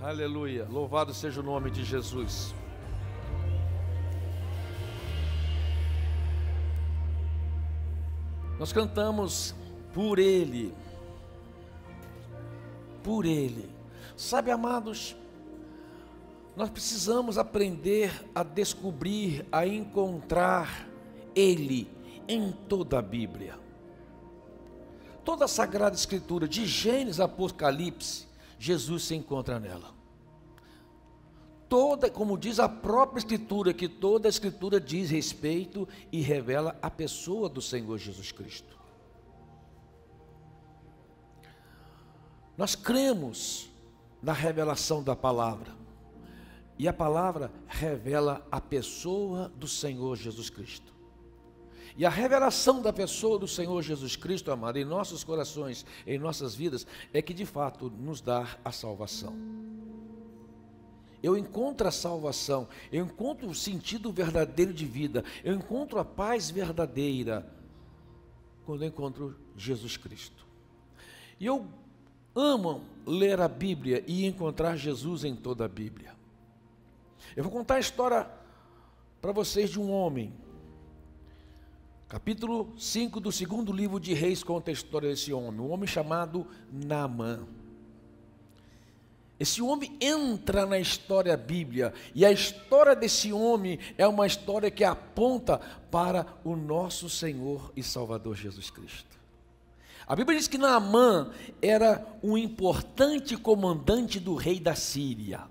Aleluia, louvado seja o nome de Jesus. Nós cantamos por Ele, por Ele. Sabe, amados, nós precisamos aprender a descobrir, a encontrar Ele em toda a Bíblia. Toda a Sagrada Escritura, de Gênesis a Apocalipse, Jesus se encontra nela. Toda, como diz a própria Escritura, que toda a Escritura diz respeito e revela a pessoa do Senhor Jesus Cristo. Nós cremos na revelação da palavra, e a palavra revela a pessoa do Senhor Jesus Cristo. E a revelação da pessoa do Senhor Jesus Cristo, amado, em nossos corações, em nossas vidas, é que de fato nos dá a salvação. Eu encontro a salvação, eu encontro o sentido verdadeiro de vida, eu encontro a paz verdadeira quando eu encontro Jesus Cristo. E eu amo ler a Bíblia e encontrar Jesus em toda a Bíblia. Eu vou contar a história para vocês de um homem. Capítulo 5 do segundo livro de Reis conta a história desse homem, um homem chamado Naamã. Esse homem entra na história bíblica, e a história desse homem é uma história que aponta para o nosso Senhor e Salvador Jesus Cristo. A Bíblia diz que Naamã era um importante comandante do rei da Síria,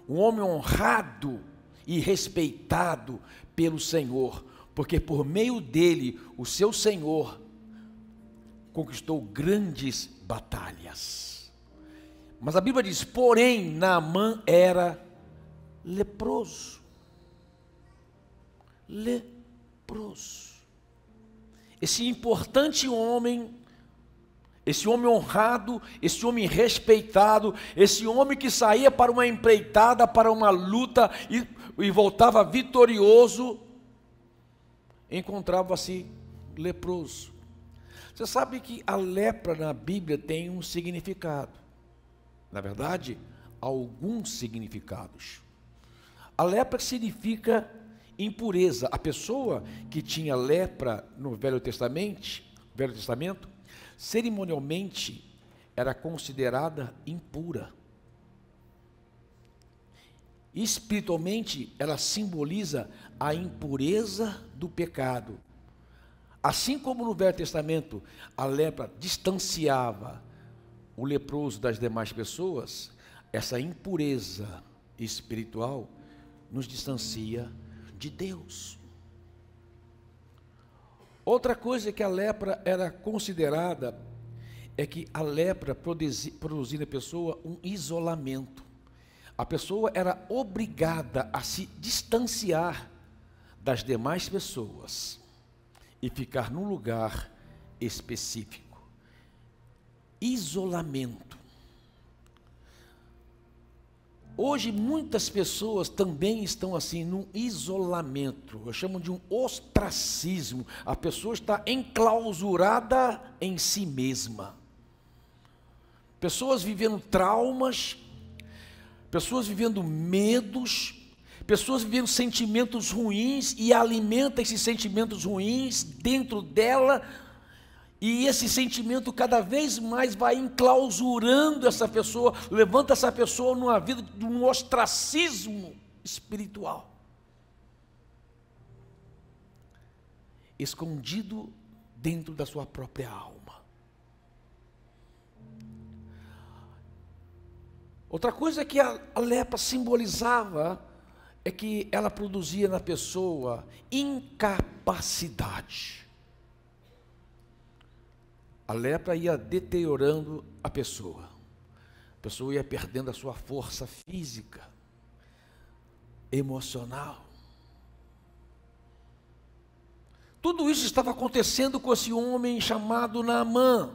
um homem honrado e respeitado pelo Senhor, porque por meio dele, o seu Senhor conquistou grandes batalhas. Mas a Bíblia diz, porém, Naamã era leproso. Leproso. Esse importante homem, esse homem honrado, esse homem respeitado, esse homem que saía para uma empreitada, para uma luta e voltava vitorioso, encontrava-se leproso. Você sabe que a lepra na Bíblia tem um significado. Na verdade, alguns significados. A lepra significa impureza. A pessoa que tinha lepra no Velho Testamento, cerimonialmente era considerada impura. Espiritualmente, ela simboliza a impureza do pecado. Assim como no Velho Testamento, a lepra distanciava o leproso das demais pessoas, essa impureza espiritual nos distancia de Deus. Outra coisa que a lepra era considerada é que a lepra produzia na pessoa um isolamento. A pessoa era obrigada a se distanciar das demais pessoas e ficar num lugar específico. Isolamento. Hoje muitas pessoas também estão assim, num isolamento. Eu chamo de um ostracismo. A pessoa está enclausurada em si mesma. Pessoas vivendo traumas, pessoas vivendo medos, pessoas vivendo sentimentos ruins e alimenta esses sentimentos ruins dentro dela, e esse sentimento cada vez mais vai enclausurando essa pessoa, levanta essa pessoa numa vida de um ostracismo espiritual, escondido dentro da sua própria alma. Outra coisa que a lepra simbolizava é que ela produzia na pessoa incapacidade. A lepra ia deteriorando a pessoa ia perdendo a sua força física, emocional. Tudo isso estava acontecendo com esse homem chamado Naamã.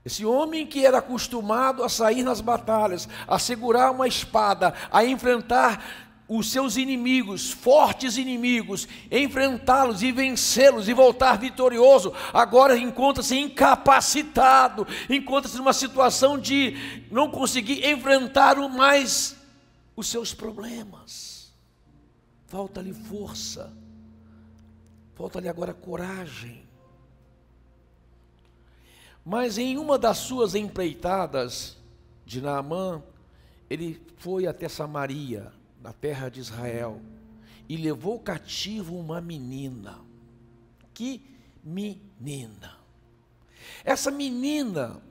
Esse homem que era acostumado a sair nas batalhas, a segurar uma espada, a enfrentar os seus inimigos, fortes inimigos, enfrentá-los e vencê-los e voltar vitorioso, agora encontra-se incapacitado, encontra-se numa situação de não conseguir enfrentar mais os seus problemas. Falta-lhe força, falta-lhe agora coragem. Mas em uma das suas empreitadas de Naamã, ele foi até Samaria, na terra de Israel, e levou cativo uma menina. Que menina! Essa menina,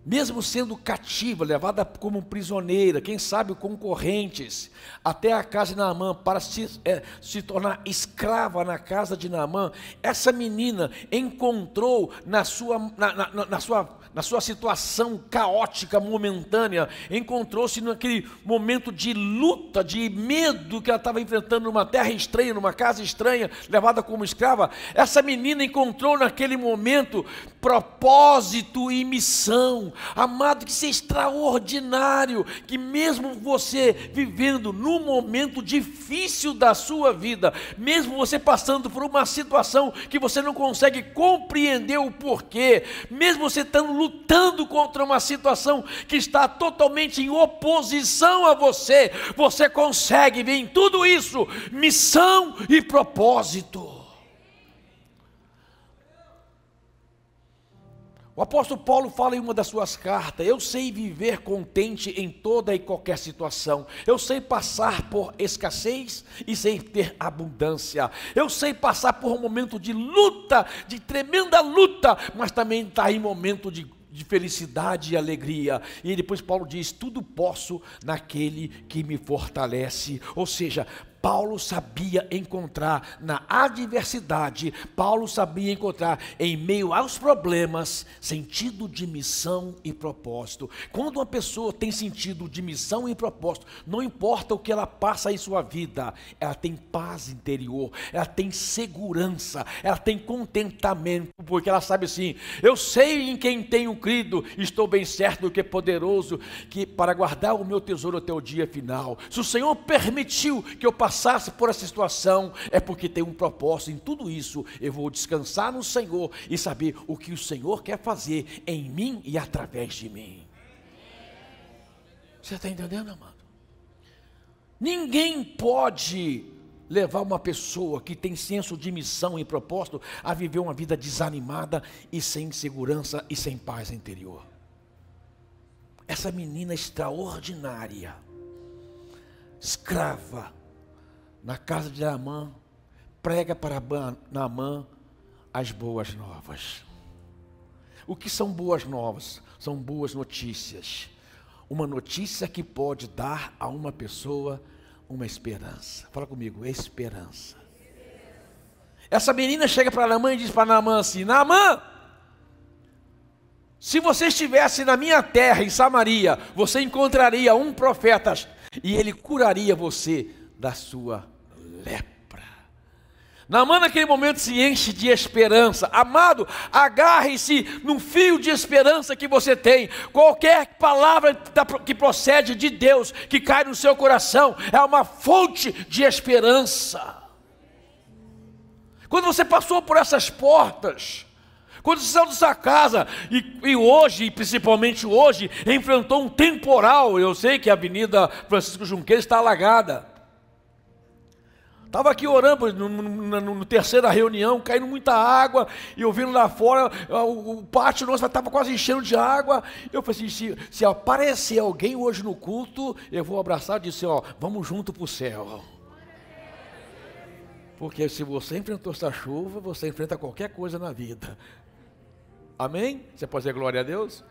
mesmo sendo cativa, levada como prisioneira, quem sabe concorrentes, até a casa de Naamã, para se tornar escrava na casa de Naamã, essa menina encontrou na sua situação caótica, momentânea, encontrou-se naquele momento de luta, de medo que ela estava enfrentando numa terra estranha, numa casa estranha, levada como escrava. Essa menina encontrou naquele momento propósito e missão. Amado, que isso é extraordinário, que mesmo você vivendo num momento difícil da sua vida, mesmo você passando por uma situação que você não consegue compreender o porquê, mesmo você estando lutando contra uma situação que está totalmente em oposição a você, você consegue ver em tudo isso missão e propósito. O apóstolo Paulo fala em uma das suas cartas: eu sei viver contente em toda e qualquer situação, eu sei passar por escassez e sei ter abundância, eu sei passar por um momento de luta, de tremenda luta, mas também está em momento de felicidade e alegria. E depois Paulo diz: tudo posso naquele que me fortalece. Ou seja, Paulo sabia encontrar na adversidade, Paulo sabia encontrar em meio aos problemas sentido de missão e propósito. Quando uma pessoa tem sentido de missão e propósito, não importa o que ela passa em sua vida, ela tem paz interior, ela tem segurança, ela tem contentamento, porque ela sabe assim: eu sei em quem tenho crido, estou bem certo do que é poderoso que para guardar o meu tesouro até o dia final. Se o Senhor permitiu que eu passasse por essa situação, é porque tem um propósito. Em tudo isso eu vou descansar no Senhor e saber o que o Senhor quer fazer em mim e através de mim. Você está entendendo, amado? Ninguém pode levar uma pessoa que tem senso de missão e propósito a viver uma vida desanimada e sem segurança e sem paz interior. Essa menina extraordinária, escrava, na casa de Naamã, prega para Naamã as boas novas. O que são boas novas? São boas notícias. Uma notícia que pode dar a uma pessoa uma esperança. Fala comigo, esperança. Essa menina chega para Naamã e diz para Naamã assim: Naamã, se você estivesse na minha terra, em Samaria, você encontraria um profeta e ele curaria você da sua lepra. Naamã naquele momento se enche de esperança. Amado, agarre-se num fio de esperança que você tem. Qualquer palavra que procede de Deus, que cai no seu coração, é uma fonte de esperança. Quando você passou por essas portas, quando você saiu da sua casa e hoje, e principalmente hoje, enfrentou um temporal. Eu sei que a Avenida Francisco Junqueira está alagada. Estava aqui orando no terceira reunião, caindo muita água, e eu vendo lá fora, o pátio nosso estava quase enchendo de água. Eu falei assim: se aparecer alguém hoje no culto, eu vou abraçar e dizer: ó, vamos junto para o céu. Porque se você enfrentou essa chuva, você enfrenta qualquer coisa na vida. Amém? Você pode dizer glória a Deus?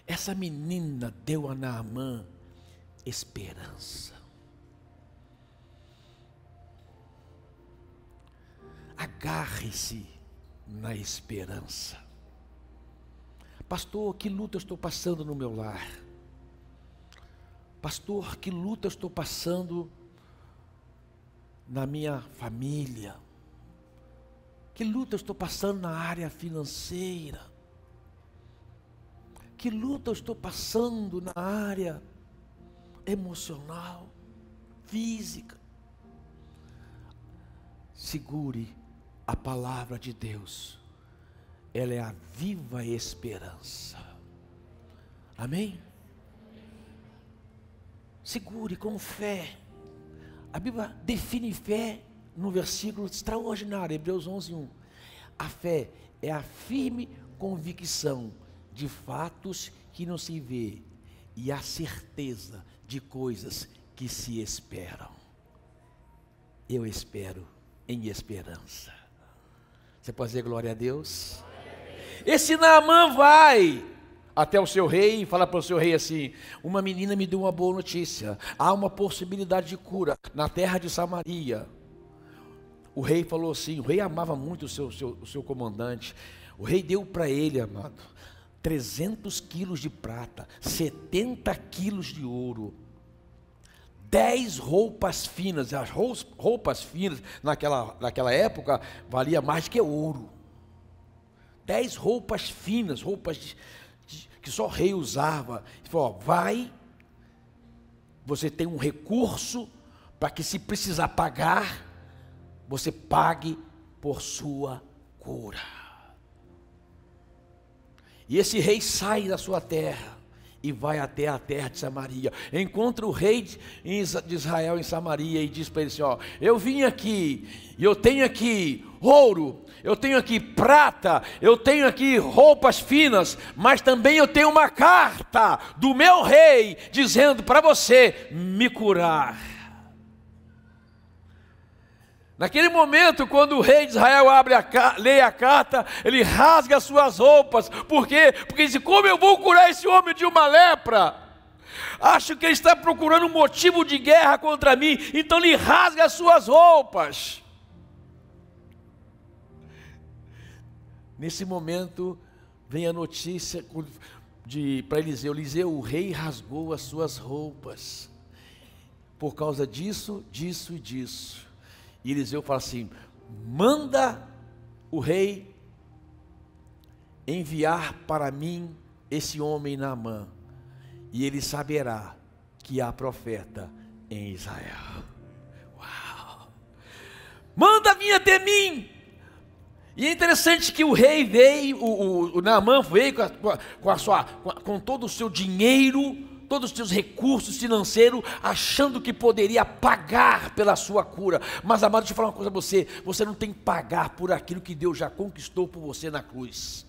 Essa menina deu a Naamã esperança. Agarre-se na esperança. Pastor, que luta eu estou passando no meu lar? Pastor, que luta eu estou passando na minha família? Que luta eu estou passando na área financeira? Que luta eu estou passando na área emocional, física? Segure a palavra de Deus. Ela é a viva esperança. Amém? Segure com fé. A Bíblia define fé num versículo extraordinário, Hebreus 11:1. A fé é a firme convicção de fatos que não se vê e a certeza de coisas que se esperam. Eu espero em esperança. Você pode dizer glória a Deus? Esse Naamã vai até o seu rei e fala para o seu rei assim: uma menina me deu uma boa notícia, há uma possibilidade de cura na terra de Samaria. O rei falou assim, o rei amava muito o seu comandante. O rei deu para ele, amado, 300 quilos de prata, 70 quilos de ouro, 10 roupas finas. As roupas finas naquela época valia mais que ouro. 10 roupas finas, que só o rei usava. Ele falou: ó, vai, você tem um recurso para que, se precisar pagar, você pague por sua cura. E esse rei sai da sua terra e vai até a terra de Samaria. Encontra o rei de Israel em Samaria e diz para ele assim: ó, eu vim aqui e eu tenho aqui ouro, eu tenho aqui prata, eu tenho aqui roupas finas, mas também eu tenho uma carta do meu rei dizendo para você me curar. Naquele momento, quando o rei de Israel lê a carta, ele rasga as suas roupas. Por quê? Porque diz: como eu vou curar esse homem de uma lepra? Acho que ele está procurando um motivo de guerra contra mim, então ele rasga as suas roupas. Nesse momento, vem a notícia para Eliseu: Eliseu, o rei rasgou as suas roupas, por causa disso, disso e disso. E Eliseu fala assim: manda o rei enviar para mim esse homem Naamã, e ele saberá que há profeta em Israel. Uau! Manda vir até mim. E é interessante que o rei veio, o Naamã veio com todo o seu dinheiro, todos os seus recursos financeiros, achando que poderia pagar pela sua cura. Mas, amado, deixa eu falar uma coisa a você: você não tem que pagar por aquilo que Deus já conquistou por você na cruz.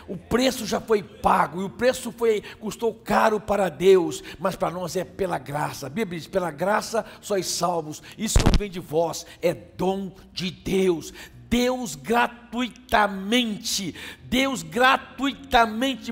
O preço já foi pago, e o preço custou caro para Deus, mas para nós é pela graça. A Bíblia diz: pela graça sois salvos, isso não vem de vós, é dom de Deus. Deus gratuitamente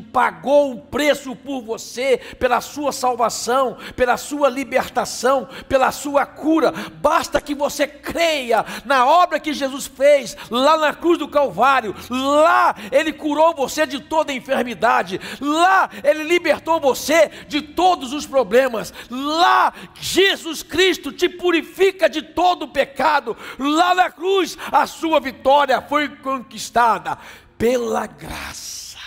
pagou um preço por você, pela sua salvação, pela sua libertação, pela sua cura. Basta que você creia na obra que Jesus fez lá na cruz do Calvário. Lá Ele curou você de toda enfermidade, lá Ele libertou você de todos os problemas, lá Jesus Cristo te purifica de todo o pecado. Lá na cruz a sua vitória foi conquistada pela graça.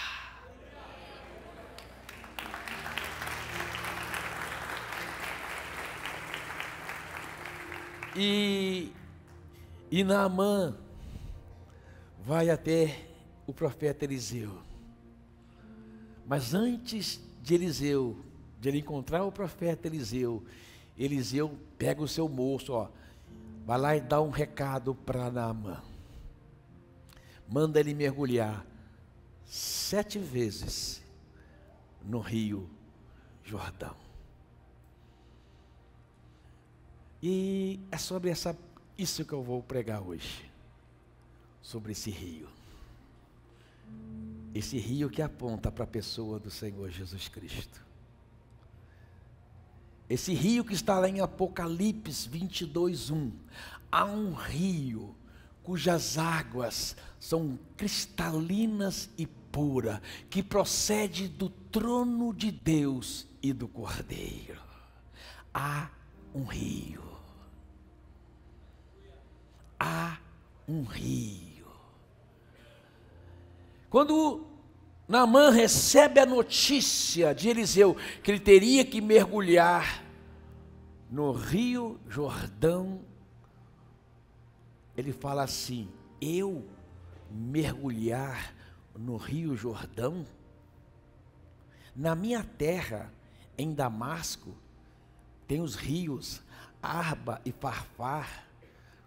E Naamã vai até o profeta Eliseu. Mas antes de ele encontrar o profeta Eliseu pega o seu moço, ó, vai lá e dá um recado para Naamã. Manda ele mergulhar 7 vezes no rio Jordão. E é sobre isso que eu vou pregar hoje. Sobre esse rio. Esse rio que aponta para a pessoa do Senhor Jesus Cristo. Esse rio que está lá em Apocalipse 22:1. Há um rio cujas águas são cristalinas e puras, que procede do trono de Deus e do Cordeiro. Há um rio. Há um rio. Quando Naamã recebe a notícia de Eliseu que ele teria que mergulhar no rio Jordão. Ele fala assim: eu mergulhar no rio Jordão? Na minha terra, em Damasco, tem os rios Arba e Farfar,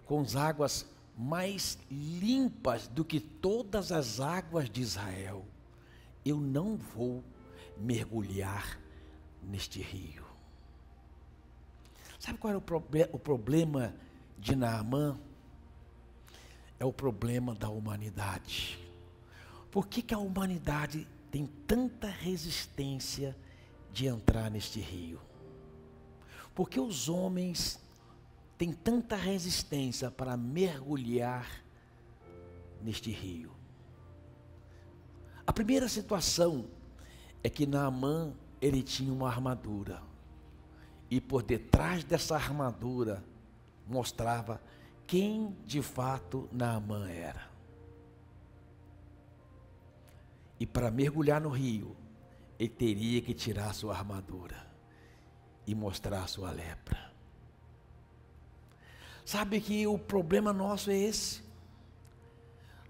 com as águas mais limpas do que todas as águas de Israel. Eu não vou mergulhar neste rio. Sabe qual era o problema de Naamã? É o problema da humanidade. Por que a humanidade tem tanta resistência de entrar neste rio? Por que os homens têm tanta resistência para mergulhar neste rio? A primeira situação é que Naamã, ele tinha uma armadura. E por detrás dessa armadura mostrava quem de fato Naamã era. E para mergulhar no rio, ele teria que tirar sua armadura e mostrar sua lepra. Sabe que o problema nosso é esse?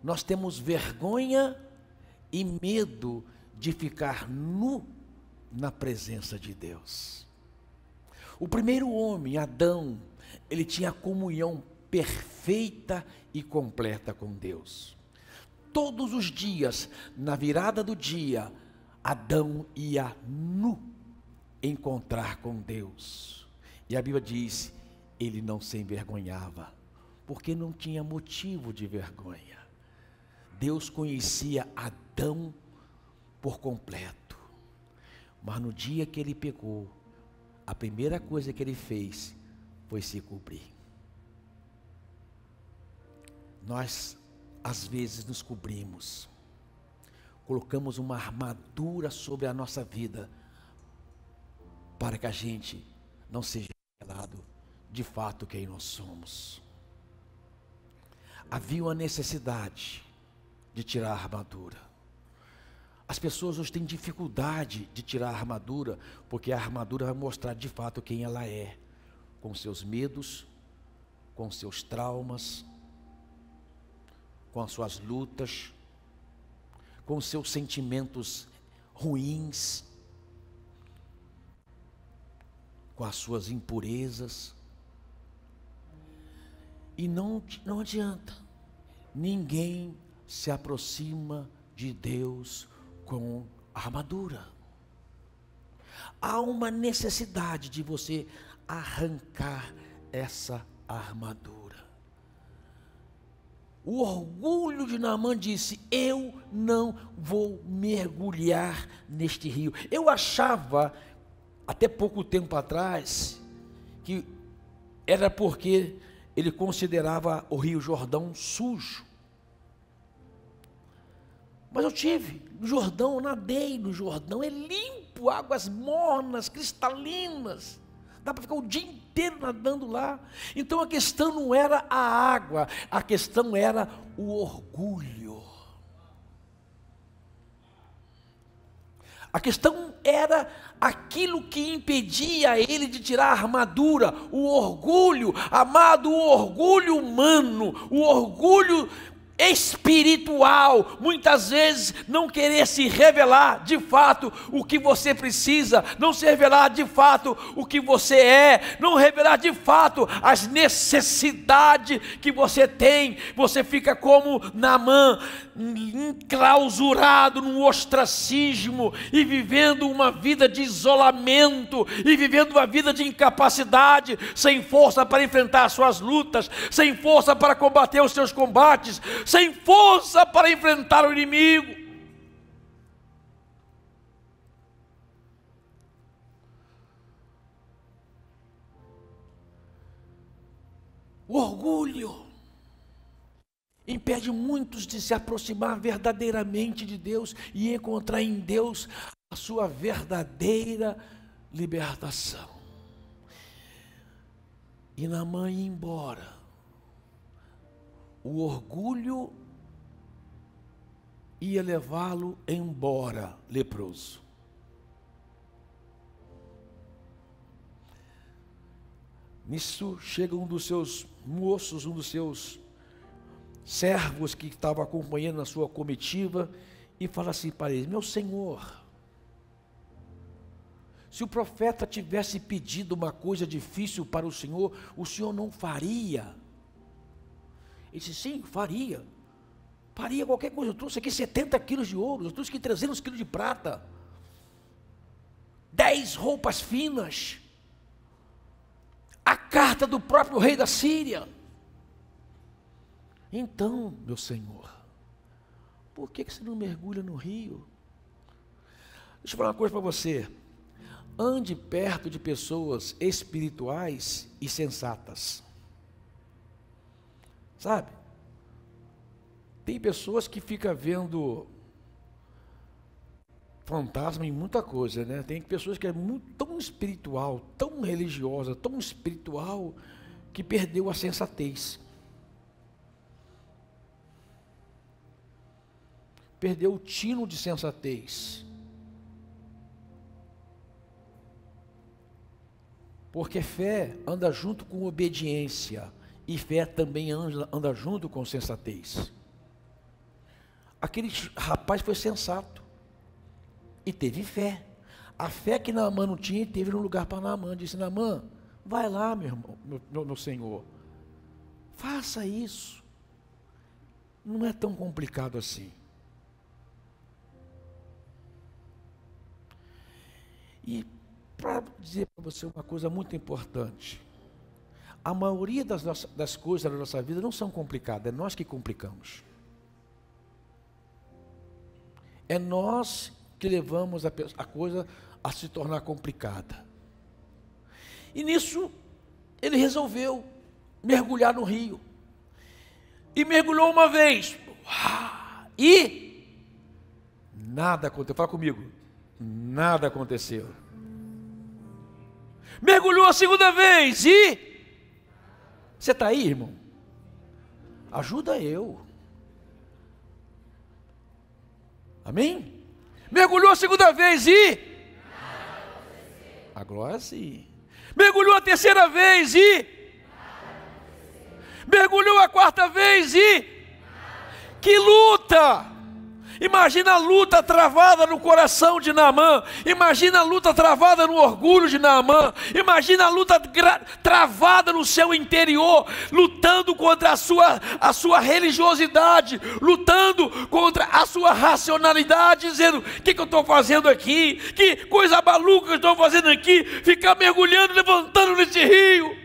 Nós temos vergonha e medo de ficar nu na presença de Deus. O primeiro homem, Adão, ele tinha comunhão perfeita e completa com Deus. Todos os dias, na virada do dia, Adão ia nu encontrar com Deus. E a Bíblia diz, ele não se envergonhava, porque não tinha motivo de vergonha. Deus conhecia Adão por completo. Mas no dia que ele pecou, a primeira coisa que ele fez foi se cobrir. Nós, às vezes, nos cobrimos. Colocamos uma armadura sobre a nossa vida para que a gente não seja revelado de fato quem nós somos. Havia uma necessidade de tirar a armadura. As pessoas hoje têm dificuldade de tirar a armadura, porque a armadura vai mostrar de fato quem ela é, com seus medos, com seus traumas, com as suas lutas, com os seus sentimentos ruins, com as suas impurezas. E não adianta, ninguém se aproxima de Deus com armadura. Há uma necessidade de você arrancar essa armadura. O orgulho de Naamã disse: eu não vou mergulhar neste rio. Eu achava, até pouco tempo atrás, que era porque ele considerava o Rio Jordão sujo. Mas eu tive no Jordão, eu nadei no Jordão, é limpo, águas mornas, cristalinas, dá para ficar o dia inteiro nadando lá. Então a questão não era a água, a questão era o orgulho. A questão era aquilo que impedia ele de tirar a armadura, o orgulho, amado, o orgulho humano, o orgulho espiritual, muitas vezes não querer se revelar de fato o que você precisa, não se revelar de fato o que você é, não revelar de fato as necessidades que você tem. Você fica como Naamã, enclausurado num ostracismo e vivendo uma vida de isolamento e vivendo uma vida de incapacidade, sem força para enfrentar as suas lutas, sem força para combater os seus combates, sem força para enfrentar o inimigo. O orgulho impede muitos de se aproximar verdadeiramente de Deus e encontrar em Deus a sua verdadeira libertação. E Naamã ia embora. O orgulho ia levá-lo embora leproso. Nisso chega um dos seus moços, um dos seus servos que estava acompanhando a sua comitiva e fala assim para ele: meu senhor, se o profeta tivesse pedido uma coisa difícil para o senhor não faria? Ele disse: sim, faria qualquer coisa. Eu trouxe aqui 70 quilos de ouro, eu trouxe aqui 300 quilos de prata, 10 roupas finas, a carta do próprio rei da Síria. Então, meu senhor, por que você não mergulha no rio? Deixa eu falar uma coisa para você. Ande perto de pessoas espirituais e sensatas. Sabe? Tem pessoas que ficam vendo fantasma em muita coisa, né? Tem pessoas que é tão espiritual, tão religiosa, tão espiritual, que perdeu a sensatez. Perdeu o tino de sensatez. Porque fé anda junto com obediência, e fé também anda junto com sensatez. Aquele rapaz foi sensato e teve fé. A fé que Naamã não tinha, teve no lugar para Naamã. Disse: Naamã, vai lá, meu irmão, meu senhor, faça isso. Não é tão complicado assim. E para dizer para você uma coisa muito importante: a maioria das coisas da nossa vida não são complicadas, é nós que complicamos. É nós que levamos a coisa a se tornar complicada. E nisso, ele resolveu mergulhar no rio. E mergulhou uma vez. E nada aconteceu. Fala comigo. Nada aconteceu. Mergulhou a segunda vez e... Você está aí, irmão? Ajuda eu. Amém? Mergulhou a segunda vez e... A glória sim. Mergulhou a terceira vez e... Mergulhou a quarta vez e... Que luta! Imagina a luta travada no coração de Naamã. Imagina a luta travada no orgulho de Naamã. Imagina a luta travada no seu interior, lutando contra a sua religiosidade, lutando contra a sua racionalidade, dizendo: o que eu estou fazendo aqui? Que coisa maluca que eu estou fazendo aqui? Ficar mergulhando, levantando nesse rio.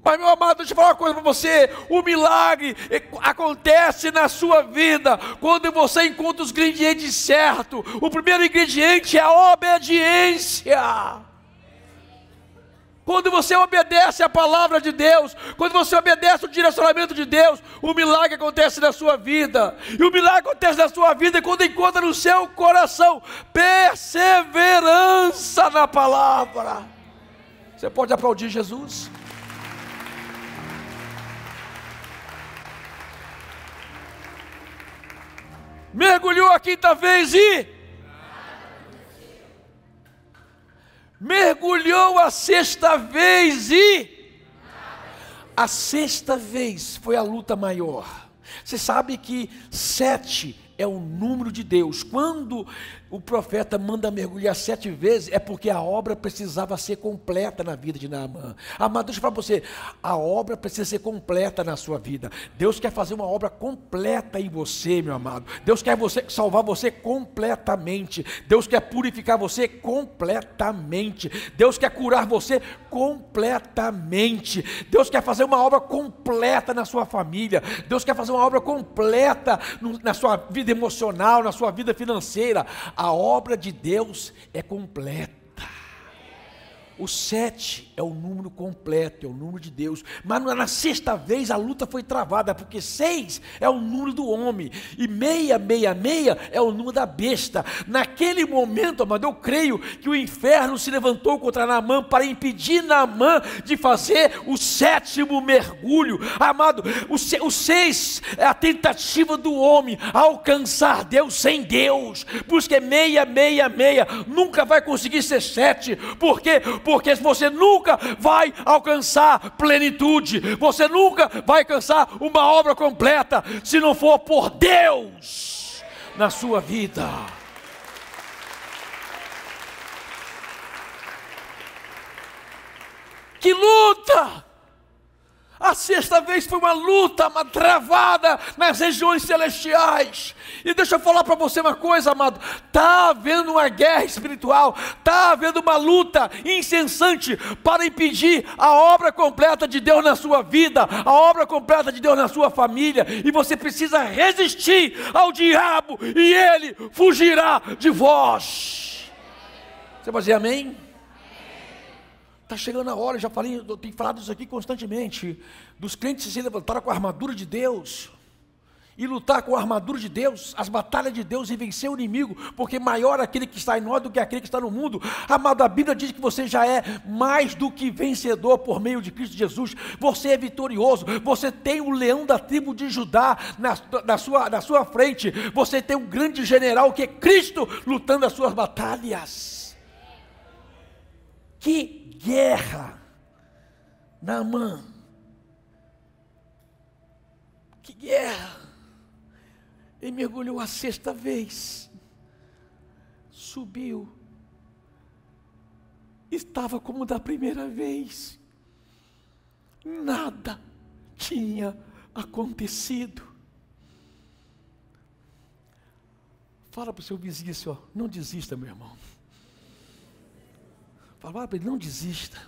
Mas, meu amado, deixa eu falar uma coisa para você: o milagre acontece na sua vida quando você encontra os ingredientes certos. O primeiro ingrediente é a obediência. Quando você obedece a palavra de Deus, quando você obedece o direcionamento de Deus, o milagre acontece na sua vida. E o milagre acontece na sua vida quando encontra no seu coração perseverança na palavra. Você pode aplaudir Jesus? Mergulhou a quinta vez e... Mergulhou a sexta vez e... A sexta vez foi a luta maior. Você sabe que 7 é o número de Deus. Quando o profeta manda mergulhar 7 vezes, é porque a obra precisava ser completa na vida de Naamã. Amado, deixa eu falar para você: a obra precisa ser completa na sua vida. Deus quer fazer uma obra completa em você, meu amado. Deus quer salvar você completamente. Deus quer purificar você completamente. Deus quer curar você completamente. Deus quer fazer uma obra completa na sua família. Deus quer fazer uma obra completa na sua vida emocional, na sua vida financeira. A obra de Deus é completa. O 7 é o número completo, é o número de Deus. Mas na sexta vez a luta foi travada, porque 6 é o número do homem, e 666 é o número da besta. Naquele momento, amado, eu creio que o inferno se levantou contra Naamã para impedir Naamã de fazer o 7º mergulho. Amado, o 6 é a tentativa do homem a alcançar Deus sem Deus. Porque 666 nunca vai conseguir ser 7. Por quê? Porque você nunca vai alcançar plenitude, você nunca vai alcançar uma obra completa, se não for por Deus na sua vida. Que luta! A sexta vez foi uma luta, uma travada nas regiões celestiais. E deixa eu falar para você uma coisa, amado. Está havendo uma guerra espiritual, está havendo uma luta incessante para impedir a obra completa de Deus na sua vida, a obra completa de Deus na sua família. E você precisa resistir ao diabo e ele fugirá de vós. Você vai dizer amém? Está chegando a hora, já falei, eu tenho falado isso aqui constantemente, dos crentes se levantaram com a armadura de Deus, e lutar com a armadura de Deus, as batalhas de Deus, e vencer o inimigo, porque maior é aquele que está em nós do que aquele que está no mundo. Amado, a Bíblia diz que você já é mais do que vencedor por meio de Cristo Jesus. Você é vitorioso, você tem o leão da tribo de Judá na sua frente, você tem um grande general que é Cristo lutando as suas batalhas. Que guerra! Naamã, que guerra! Ele mergulhou a sexta vez, subiu, estava como da primeira vez, nada tinha acontecido. Fala para o seu vizinho assim, ó, não desista, meu irmão. Fala para ele, não desista.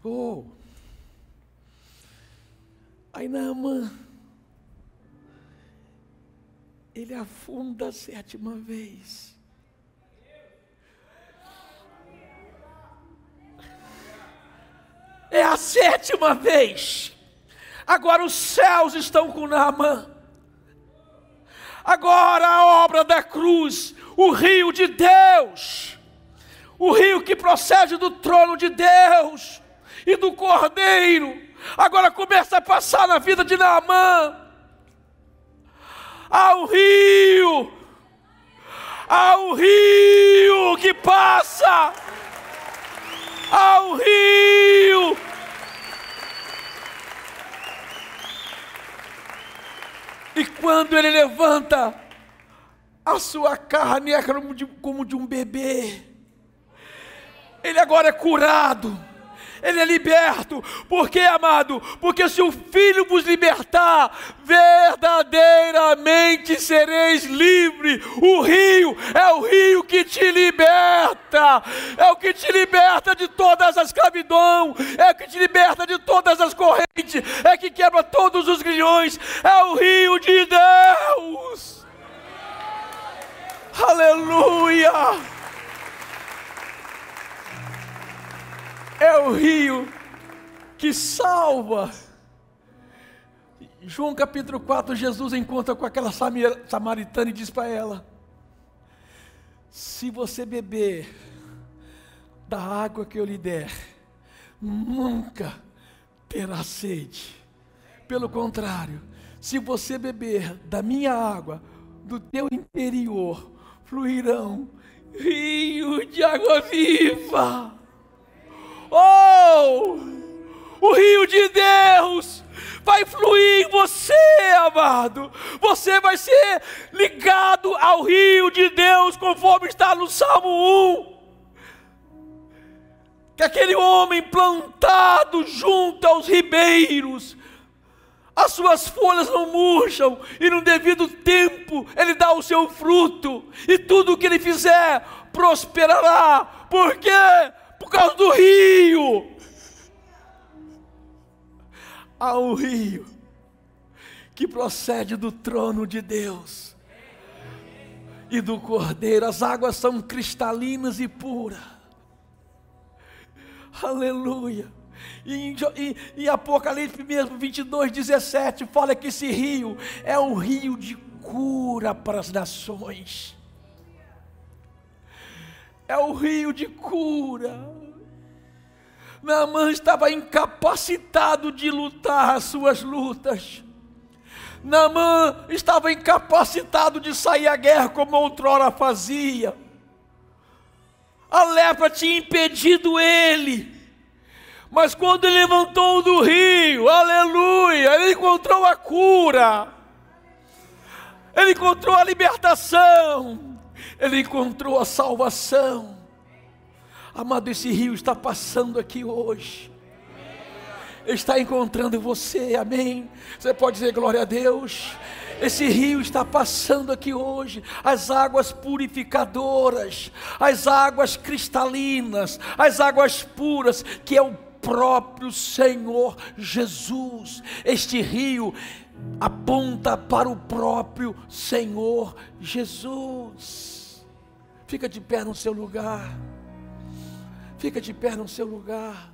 Oh. Aí Naamã, ele afunda a 7ª vez. É a 7ª vez. Agora os céus estão com Naamã. Agora a obra da cruz, o rio de Deus, o rio que procede do trono de Deus e do Cordeiro, agora começa a passar na vida de Naamã. Há um rio que passa, há um rio. E quando ele levanta, a sua carne é como de um bebê. Ele agora é curado, ele é liberto. Por quê, amado? Porque se o Filho vos libertar, verdadeiramente sereis livres. O rio é o rio que te liberta, é o que te liberta de todas as escravidão, é o que te liberta de todas as correntes, é que quebra todos os grilhões. É o rio de Deus. Aleluia! É o rio que salva. João capítulo 4, Jesus encontra com aquela samaritana e diz para ela: se você beber da água que eu lhe der, nunca terá sede. Pelo contrário, se você beber da minha água, do teu interior fluirão rios de água viva. Oh, o rio de Deus vai fluir em você, amado. Você vai ser ligado ao rio de Deus, conforme está no Salmo 1. Que aquele homem plantado junto aos ribeiros, as suas folhas não murcham, e no devido tempo ele dá o seu fruto, e tudo o que ele fizer prosperará. Por quê? Por causa do rio. Há um rio que procede do trono de Deus e do Cordeiro. As águas são cristalinas e puras. Aleluia. Em Apocalipse mesmo, 22:17, fala que esse rio é um rio de cura para as nações. É um rio de cura. Naamã estava incapacitado de lutar as suas lutas. Naamã estava incapacitado de sair à guerra como outrora fazia. A lepra tinha impedido ele. Mas quando ele levantou do rio, aleluia, ele encontrou a cura. Ele encontrou a libertação. Ele encontrou a salvação. Amado, esse rio está passando aqui hoje. Está encontrando você, amém? Você pode dizer glória a Deus? Esse rio está passando aqui hoje. As águas purificadoras, as águas cristalinas, as águas puras, que é o próprio Senhor Jesus. Este rio aponta para o próprio Senhor Jesus. Fica de pé no seu lugar. Fica de pé no seu lugar.